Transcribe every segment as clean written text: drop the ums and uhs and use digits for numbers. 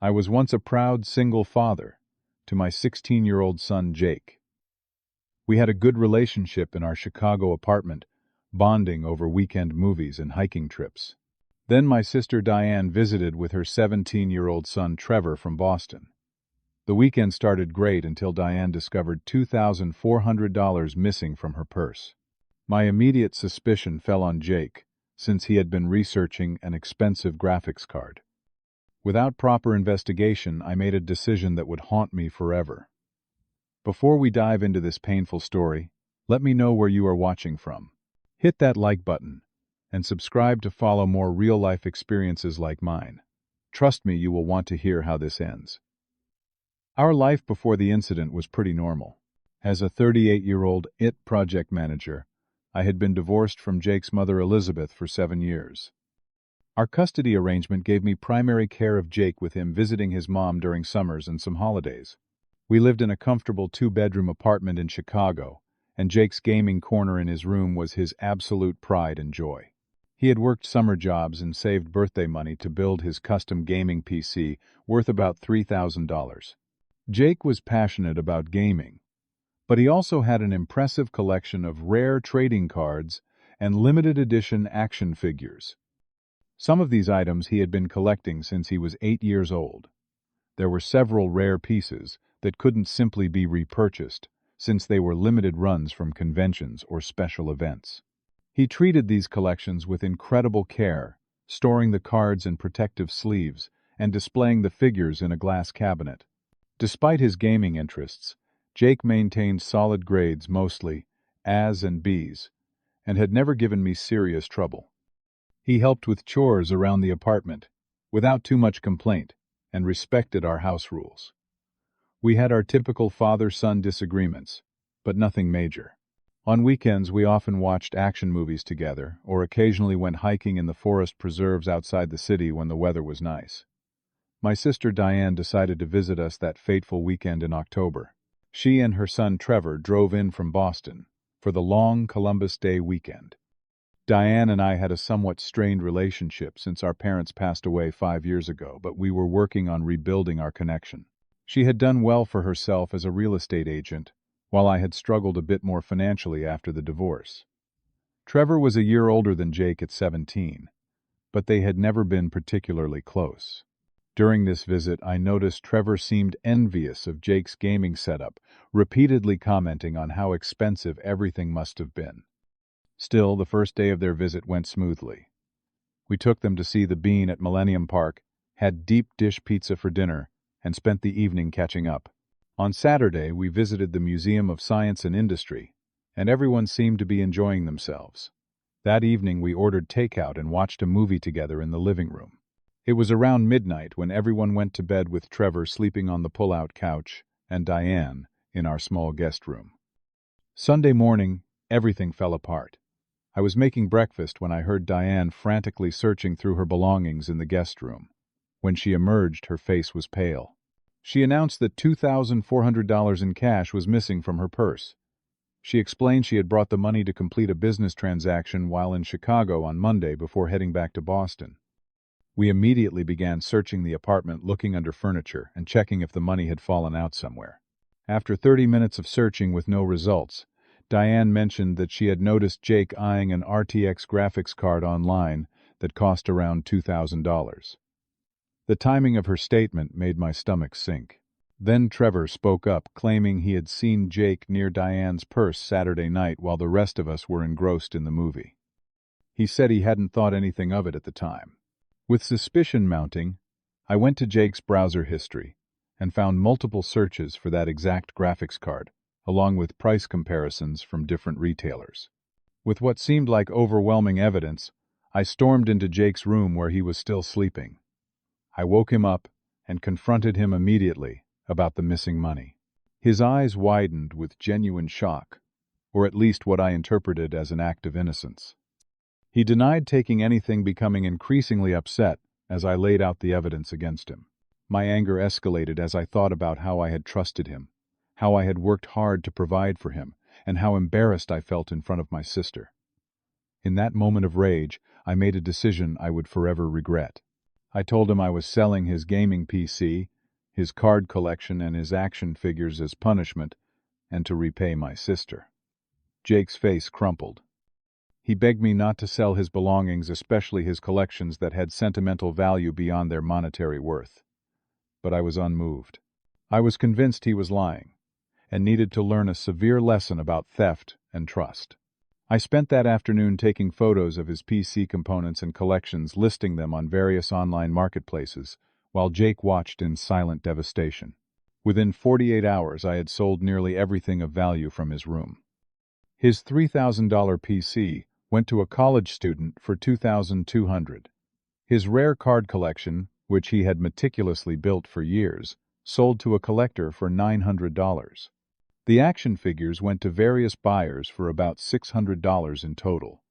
I was once a proud single father to my 16-year-old son Jake. We had a good relationship in our Chicago apartment, bonding over weekend movies and hiking trips. Then my sister Diane visited with her 17-year-old son Trevor from Boston. The weekend started great until Diane discovered $2,400 missing from her purse. My immediate suspicion fell on Jake, since he had been researching an expensive graphics card. Without proper investigation, I made a decision that would haunt me forever. Before we dive into this painful story, let me know where you are watching from. Hit that like button and subscribe to follow more real-life experiences like mine. Trust me, you will want to hear how this ends. Our life before the incident was pretty normal. As a 38-year-old project manager, I had been divorced from Jake's mother Elizabeth for 7 years. Our custody arrangement gave me primary care of Jake, with him visiting his mom during summers and some holidays. We lived in a comfortable 2-bedroom apartment in Chicago, and Jake's gaming corner in his room was his absolute pride and joy. He had worked summer jobs and saved birthday money to build his custom gaming PC worth about $3,000. Jake was passionate about gaming, but he also had an impressive collection of rare trading cards and limited edition action figures. Some of these items he had been collecting since he was 8 years old. There were several rare pieces that couldn't simply be repurchased, since they were limited runs from conventions or special events. He treated these collections with incredible care, storing the cards in protective sleeves and displaying the figures in a glass cabinet. Despite his gaming interests, Jake maintained solid grades, mostly A's and B's, and had never given me serious trouble. He helped with chores around the apartment, without too much complaint, and respected our house rules. We had our typical father-son disagreements, but nothing major. On weekends, we often watched action movies together, or occasionally went hiking in the forest preserves outside the city when the weather was nice. My sister Diane decided to visit us that fateful weekend in October. She and her son Trevor drove in from Boston for the long Columbus Day weekend. Diane and I had a somewhat strained relationship since our parents passed away 5 years ago, but we were working on rebuilding our connection. She had done well for herself as a real estate agent, while I had struggled a bit more financially after the divorce. Trevor was a year older than Jake at 17, but they had never been particularly close. During this visit, I noticed Trevor seemed envious of Jake's gaming setup, repeatedly commenting on how expensive everything must have been. Still, the first day of their visit went smoothly. We took them to see the Bean at Millennium Park, had deep dish pizza for dinner, and spent the evening catching up. On Saturday, we visited the Museum of Science and Industry, and everyone seemed to be enjoying themselves. That evening, we ordered takeout and watched a movie together in the living room. It was around midnight when everyone went to bed, with Trevor sleeping on the pull-out couch and Diane in our small guest room. Sunday morning, everything fell apart. I was making breakfast when I heard Diane frantically searching through her belongings in the guest room. When she emerged, her face was pale. She announced that $2,400 in cash was missing from her purse. She explained she had brought the money to complete a business transaction while in Chicago on Monday before heading back to Boston. We immediately began searching the apartment, looking under furniture and checking if the money had fallen out somewhere. After 30 minutes of searching with no results, Diane mentioned that she had noticed Jake eyeing an RTX graphics card online that cost around $2,000. The timing of her statement made my stomach sink. Then Trevor spoke up, claiming he had seen Jake near Diane's purse Saturday night while the rest of us were engrossed in the movie. He said he hadn't thought anything of it at the time. With suspicion mounting, I went to Jake's browser history and found multiple searches for that exact graphics card, along with price comparisons from different retailers. With what seemed like overwhelming evidence, I stormed into Jake's room where he was still sleeping. I woke him up and confronted him immediately about the missing money. His eyes widened with genuine shock, or at least what I interpreted as an act of innocence. He denied taking anything, becoming increasingly upset as I laid out the evidence against him. My anger escalated as I thought about how I had trusted him, how I had worked hard to provide for him, and how embarrassed I felt in front of my sister. In that moment of rage, I made a decision I would forever regret. I told him I was selling his gaming PC, his card collection, and his action figures as punishment, and to repay my sister. Jake's face crumpled. He begged me not to sell his belongings, especially his collections that had sentimental value beyond their monetary worth. But I was unmoved. I was convinced he was lying, and needed to learn a severe lesson about theft and trust. I spent that afternoon taking photos of his PC components and collections, listing them on various online marketplaces, while Jake watched in silent devastation. Within 48 hours, I had sold nearly everything of value from his room. His $3,000 PC went to a college student for $2,200. His rare card collection, which he had meticulously built for years, sold to a collector for $900. The action figures went to various buyers for about $600 in total.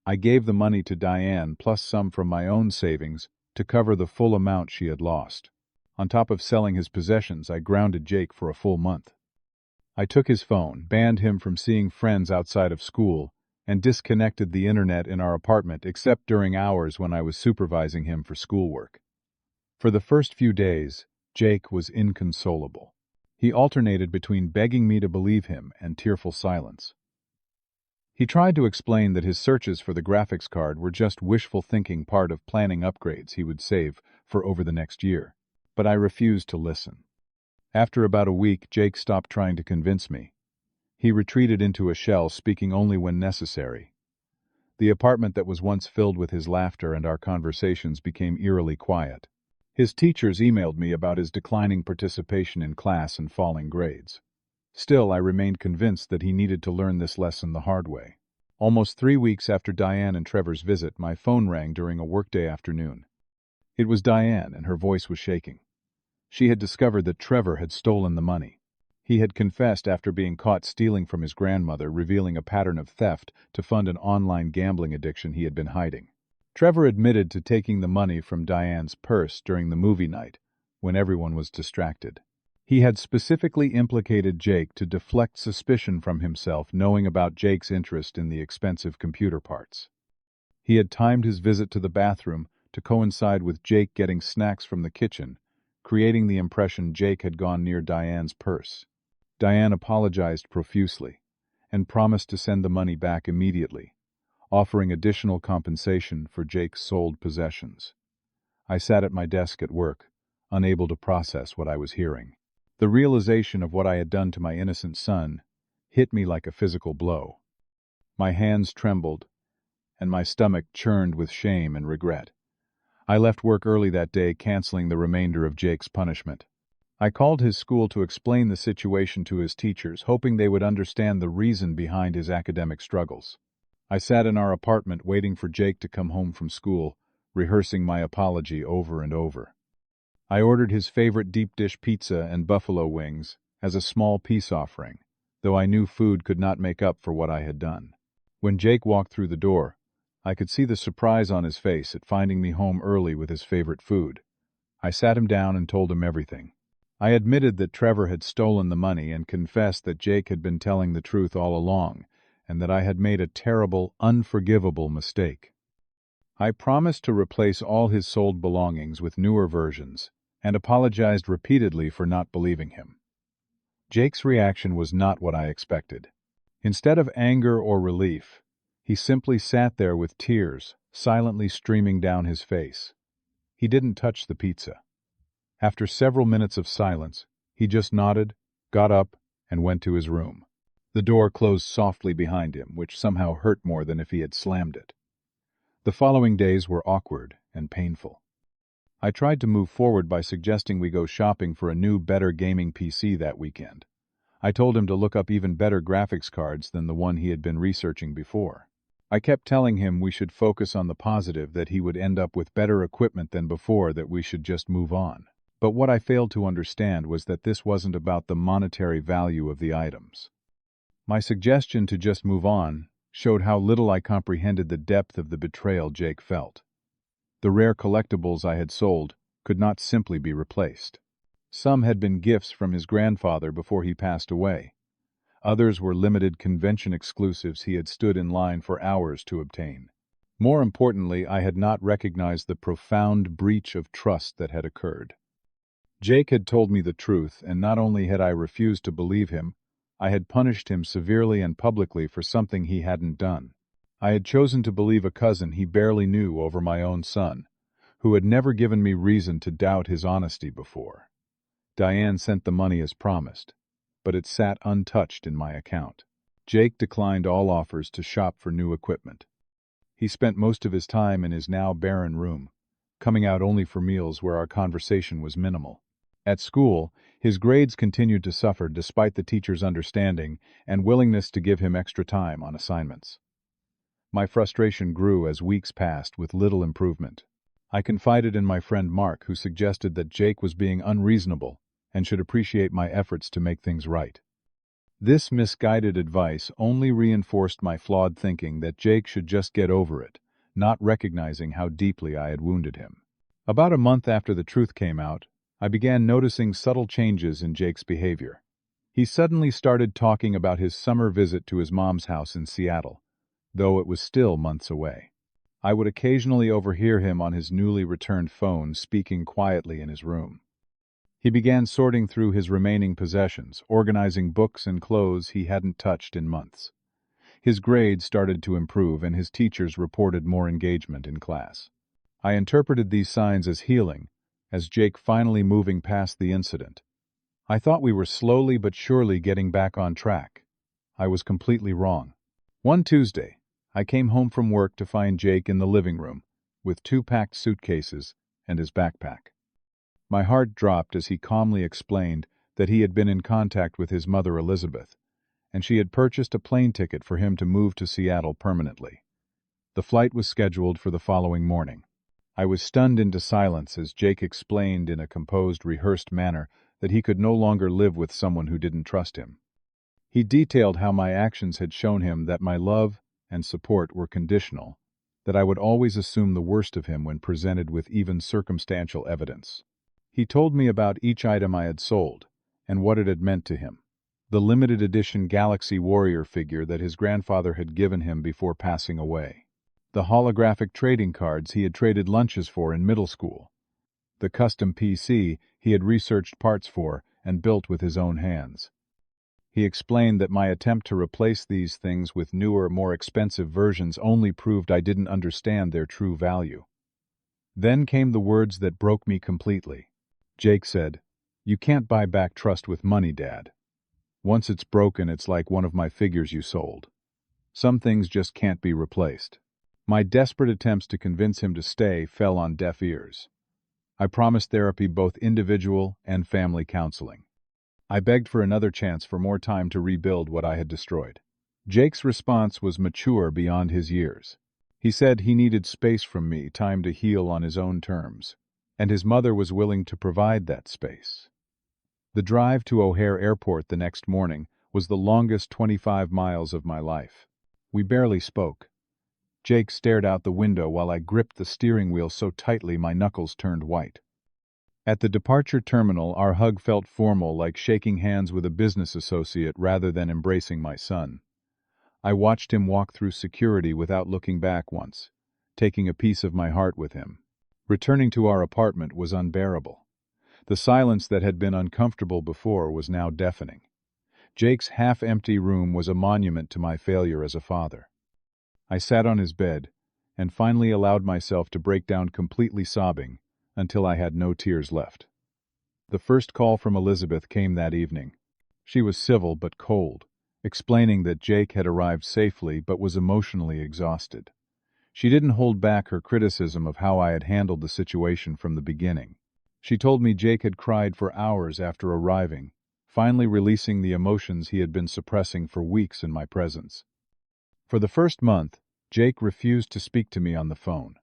I gave the money to Diane plus some from my own savings to cover the full amount she had lost. On top of selling his possessions, I grounded Jake for a full month. I took his phone, banned him from seeing friends outside of school, and disconnected the internet in our apartment except during hours when I was supervising him for schoolwork. For the first few days, Jake was inconsolable. He alternated between begging me to believe him and tearful silence. He tried to explain that his searches for the graphics card were just wishful thinking, part of planning upgrades he would save for over the next year. But I refused to listen. After about a week, Jake stopped trying to convince me. He retreated into a shell, speaking only when necessary. The apartment that was once filled with his laughter and our conversations became eerily quiet. His teachers emailed me about his declining participation in class and falling grades. Still, I remained convinced that he needed to learn this lesson the hard way. Almost 3 weeks after Diane and Trevor's visit, my phone rang during a workday afternoon. It was Diane, and her voice was shaking. She had discovered that Trevor had stolen the money. He had confessed after being caught stealing from his grandmother, revealing a pattern of theft to fund an online gambling addiction he had been hiding. Trevor admitted to taking the money from Diane's purse during the movie night, when everyone was distracted. He had specifically implicated Jake to deflect suspicion from himself, knowing about Jake's interest in the expensive computer parts. He had timed his visit to the bathroom to coincide with Jake getting snacks from the kitchen, creating the impression Jake had gone near Diane's purse. Diane apologized profusely and promised to send the money back immediately, offering additional compensation for Jake's sold possessions. I sat at my desk at work, unable to process what I was hearing. The realization of what I had done to my innocent son hit me like a physical blow. My hands trembled, and my stomach churned with shame and regret. I left work early that day, canceling the remainder of Jake's punishment. I called his school to explain the situation to his teachers, hoping they would understand the reason behind his academic struggles. I sat in our apartment waiting for Jake to come home from school, rehearsing my apology over and over. I ordered his favorite deep dish pizza and buffalo wings as a small peace offering, though I knew food could not make up for what I had done. When Jake walked through the door, I could see the surprise on his face at finding me home early with his favorite food. I sat him down and told him everything. I admitted that Trevor had stolen the money and confessed that Jake had been telling the truth all along, and that I had made a terrible, unforgivable mistake. I promised to replace all his sold belongings with newer versions, and apologized repeatedly for not believing him. Jake's reaction was not what I expected. Instead of anger or relief, he simply sat there with tears silently streaming down his face. He didn't touch the pizza. After several minutes of silence, he just nodded, got up, and went to his room. The door closed softly behind him, which somehow hurt more than if he had slammed it. The following days were awkward and painful. I tried to move forward by suggesting we go shopping for a new, better gaming PC that weekend. I told him to look up even better graphics cards than the one he had been researching before. I kept telling him we should focus on the positive, that he would end up with better equipment than before, that we should just move on. But what I failed to understand was that this wasn't about the monetary value of the items. My suggestion to just move on showed how little I comprehended the depth of the betrayal Jake felt. The rare collectibles I had sold could not simply be replaced. Some had been gifts from his grandfather before he passed away. Others were limited convention exclusives he had stood in line for hours to obtain. More importantly, I had not recognized the profound breach of trust that had occurred. Jake had told me the truth, and not only had I refused to believe him, I had punished him severely and publicly for something he hadn't done. I had chosen to believe a cousin he barely knew over my own son, who had never given me reason to doubt his honesty before. Diane sent the money as promised, but it sat untouched in my account. Jake declined all offers to shop for new equipment. He spent most of his time in his now barren room, coming out only for meals where our conversation was minimal. At school, his grades continued to suffer despite the teacher's understanding and willingness to give him extra time on assignments. My frustration grew as weeks passed with little improvement. I confided in my friend Mark, who suggested that Jake was being unreasonable and should appreciate my efforts to make things right. This misguided advice only reinforced my flawed thinking that Jake should just get over it, not recognizing how deeply I had wounded him. About a month after the truth came out, I began noticing subtle changes in Jake's behavior. He suddenly started talking about his summer visit to his mom's house in Seattle, though it was still months away. I would occasionally overhear him on his newly returned phone speaking quietly in his room. He began sorting through his remaining possessions, organizing books and clothes he hadn't touched in months. His grades started to improve, and his teachers reported more engagement in class. I interpreted these signs as healing, as Jake finally moving past the incident. I thought we were slowly but surely getting back on track. I was completely wrong. One Tuesday, I came home from work to find Jake in the living room, with 2 packed suitcases and his backpack. My heart dropped as he calmly explained that he had been in contact with his mother Elizabeth, and she had purchased a plane ticket for him to move to Seattle permanently. The flight was scheduled for the following morning. I was stunned into silence as Jake explained in a composed, rehearsed manner that he could no longer live with someone who didn't trust him. He detailed how my actions had shown him that my love and support were conditional, that I would always assume the worst of him when presented with even circumstantial evidence. He told me about each item I had sold, and what it had meant to him. The limited edition Galaxy Warrior figure that his grandfather had given him before passing away. The holographic trading cards he had traded lunches for in middle school. The custom PC he had researched parts for and built with his own hands. He explained that my attempt to replace these things with newer, more expensive versions only proved I didn't understand their true value. Then came the words that broke me completely. Jake said, "You can't buy back trust with money, Dad. Once it's broken, it's like one of my figures you sold. Some things just can't be replaced." My desperate attempts to convince him to stay fell on deaf ears. I promised therapy, both individual and family counseling. I begged for another chance, for more time to rebuild what I had destroyed. Jake's response was mature beyond his years. He said he needed space from me, time to heal on his own terms, and his mother was willing to provide that space. The drive to O'Hare Airport the next morning was the longest 25 miles of my life. We barely spoke. Jake stared out the window while I gripped the steering wheel so tightly my knuckles turned white. At the departure terminal, our hug felt formal, like shaking hands with a business associate rather than embracing my son. I watched him walk through security without looking back once, taking a piece of my heart with him. Returning to our apartment was unbearable. The silence that had been uncomfortable before was now deafening. Jake's half-empty room was a monument to my failure as a father. I sat on his bed and finally allowed myself to break down, completely sobbing, until I had no tears left. The first call from Elizabeth came that evening. She was civil but cold, explaining that Jake had arrived safely but was emotionally exhausted. She didn't hold back her criticism of how I had handled the situation from the beginning. She told me Jake had cried for hours after arriving, finally releasing the emotions he had been suppressing for weeks in my presence. For the first month, Jake refused to speak to me on the phone.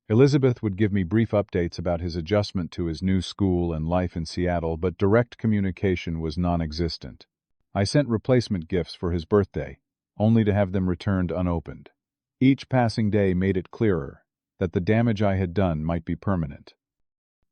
Elizabeth would give me brief updates about his adjustment to his new school and life in Seattle, but direct communication was non-existent. I sent replacement gifts for his birthday, only to have them returned unopened. Each passing day made it clearer that the damage I had done might be permanent.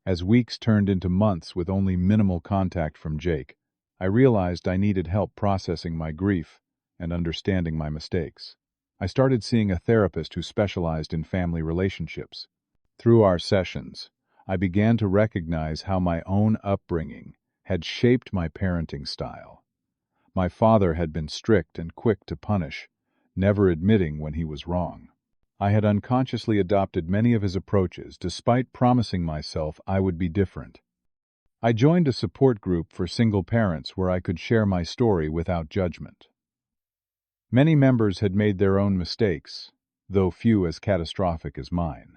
As weeks turned into months with only minimal contact from Jake, I realized I needed help processing my grief and understanding my mistakes. I started seeing a therapist who specialized in family relationships. Through our sessions, I began to recognize how my own upbringing had shaped my parenting style. My father had been strict and quick to punish, never admitting when he was wrong. I had unconsciously adopted many of his approaches, despite promising myself I would be different. I joined a support group for single parents where I could share my story without judgment. Many members had made their own mistakes, though few as catastrophic as mine.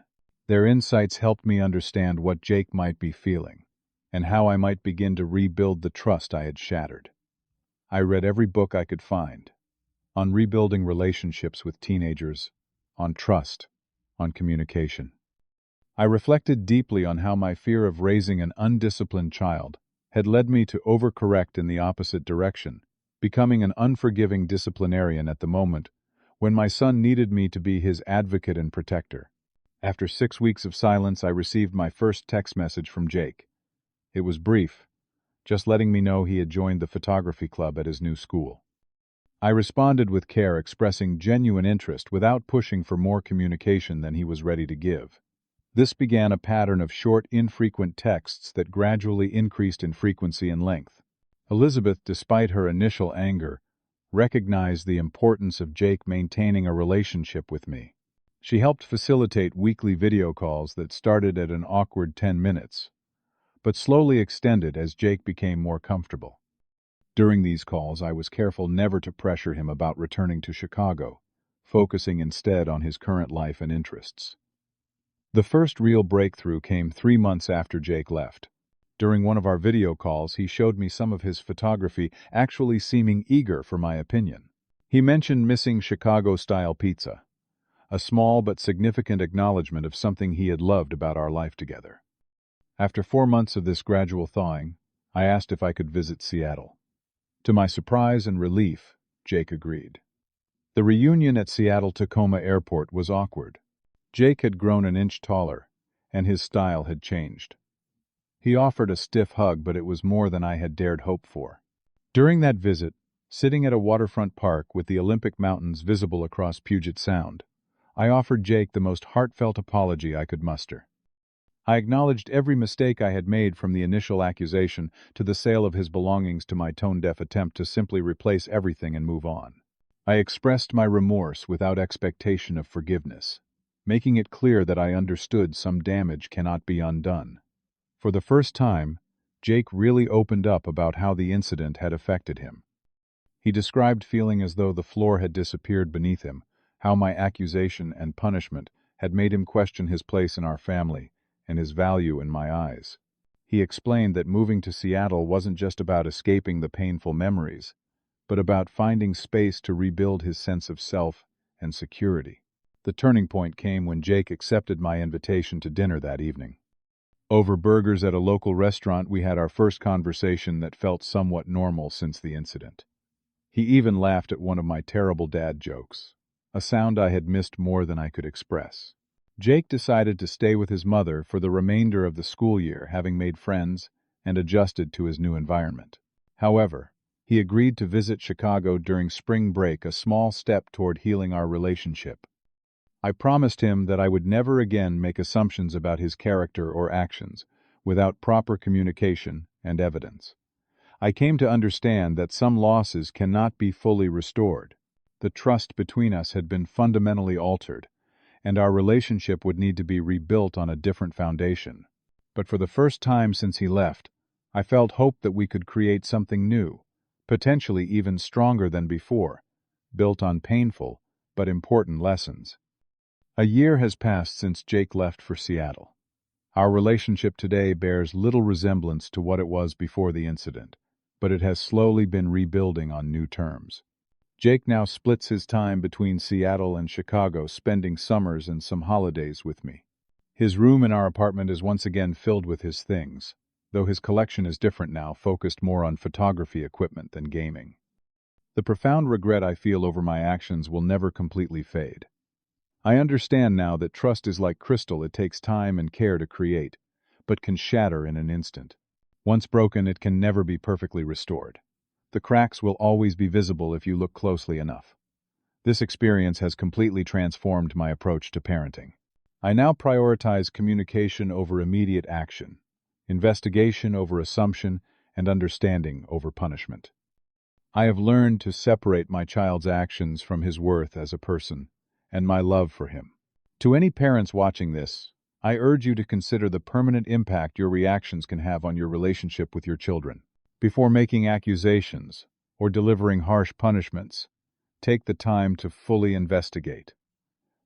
Their insights helped me understand what Jake might be feeling, and how I might begin to rebuild the trust I had shattered. I read every book I could find, on rebuilding relationships with teenagers, on trust, on communication. I reflected deeply on how my fear of raising an undisciplined child had led me to overcorrect in the opposite direction, becoming an unforgiving disciplinarian at the moment when my son needed me to be his advocate and protector. After 6 weeks of silence, I received my first text message from Jake. It was brief, just letting me know he had joined the photography club at his new school. I responded with care, expressing genuine interest without pushing for more communication than he was ready to give. This began a pattern of short, infrequent texts that gradually increased in frequency and length. Elizabeth, despite her initial anger, recognized the importance of Jake maintaining a relationship with me. She helped facilitate weekly video calls that started at an awkward 10 minutes, but slowly extended as Jake became more comfortable. During these calls, I was careful never to pressure him about returning to Chicago, focusing instead on his current life and interests. The first real breakthrough came 3 months after Jake left. During one of our video calls, he showed me some of his photography, actually seeming eager for my opinion. He mentioned missing Chicago-style pizza, a small but significant acknowledgement of something he had loved about our life together. After 4 months of this gradual thawing, I asked if I could visit Seattle. To my surprise and relief, Jake agreed. The reunion at Seattle-Tacoma Airport was awkward. Jake had grown an inch taller, and his style had changed. He offered a stiff hug, but it was more than I had dared hope for. During that visit, sitting at a waterfront park with the Olympic Mountains visible across Puget Sound, I offered Jake the most heartfelt apology I could muster. I acknowledged every mistake I had made, from the initial accusation to the sale of his belongings to my tone-deaf attempt to simply replace everything and move on. I expressed my remorse without expectation of forgiveness, making it clear that I understood some damage cannot be undone. For the first time, Jake really opened up about how the incident had affected him. He described feeling as though the floor had disappeared beneath him, how my accusation and punishment had made him question his place in our family and his value in my eyes. He explained that moving to Seattle wasn't just about escaping the painful memories, but about finding space to rebuild his sense of self and security. The turning point came when Jake accepted my invitation to dinner that evening. Over burgers at a local restaurant, we had our first conversation that felt somewhat normal since the incident. He even laughed at one of my terrible dad jokes, a sound I had missed more than I could express. Jake decided to stay with his mother for the remainder of the school year, having made friends and adjusted to his new environment. However, he agreed to visit Chicago during spring break, a small step toward healing our relationship. I promised him that I would never again make assumptions about his character or actions without proper communication and evidence. I came to understand that some losses cannot be fully restored. The trust between us had been fundamentally altered, and our relationship would need to be rebuilt on a different foundation. But for the first time since he left, I felt hope that we could create something new, potentially even stronger than before, built on painful but important lessons. A year has passed since Jake left for Seattle. Our relationship today bears little resemblance to what it was before the incident, but it has slowly been rebuilding on new terms. Jake now splits his time between Seattle and Chicago, spending summers and some holidays with me. His room in our apartment is once again filled with his things, though his collection is different now, focused more on photography equipment than gaming. The profound regret I feel over my actions will never completely fade. I understand now that trust is like crystal; it takes time and care to create, but can shatter in an instant. Once broken, it can never be perfectly restored. The cracks will always be visible if you look closely enough. This experience has completely transformed my approach to parenting. I now prioritize communication over immediate action, investigation over assumption, and understanding over punishment. I have learned to separate my child's actions from his worth as a person and my love for him. To any parents watching this, I urge you to consider the permanent impact your reactions can have on your relationship with your children. Before making accusations or delivering harsh punishments, take the time to fully investigate.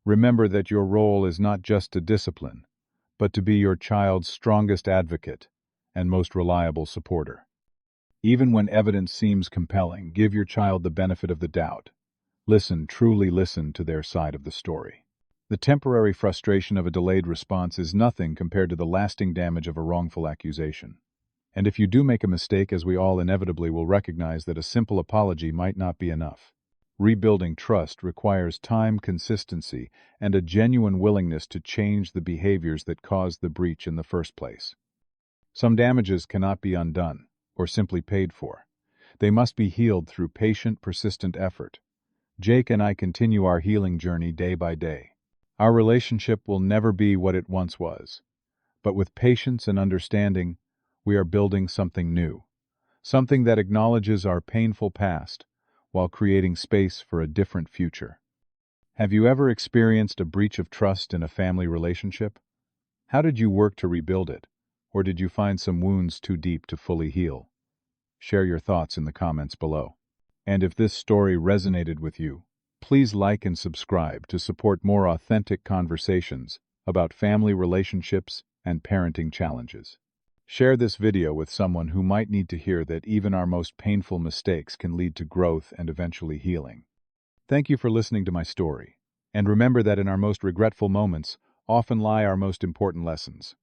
Remember that your role is not just to discipline, but to be your child's strongest advocate and most reliable supporter. Even when evidence seems compelling, give your child the benefit of the doubt. Truly listen to their side of the story. The temporary frustration of a delayed response is nothing compared to the lasting damage of a wrongful accusation. And if you do make a mistake, as we all inevitably will recognize that a simple apology might not be enough. Rebuilding trust requires time, consistency, and a genuine willingness to change the behaviors that caused the breach in the first place. Some damages cannot be undone or simply paid for. They must be healed through patient, persistent effort. Jake and I continue our healing journey day by day. Our relationship will never be what it once was, but with patience and understanding, we are building something new, something that acknowledges our painful past while creating space for a different future. Have you ever experienced a breach of trust in a family relationship? How did you work to rebuild it, or did you find some wounds too deep to fully heal? Share your thoughts in the comments below. And if this story resonated with you, please like and subscribe to support more authentic conversations about family relationships and parenting challenges. Share this video with someone who might need to hear that even our most painful mistakes can lead to growth and eventually healing. Thank you for listening to my story. And remember that in our most regretful moments often lie our most important lessons.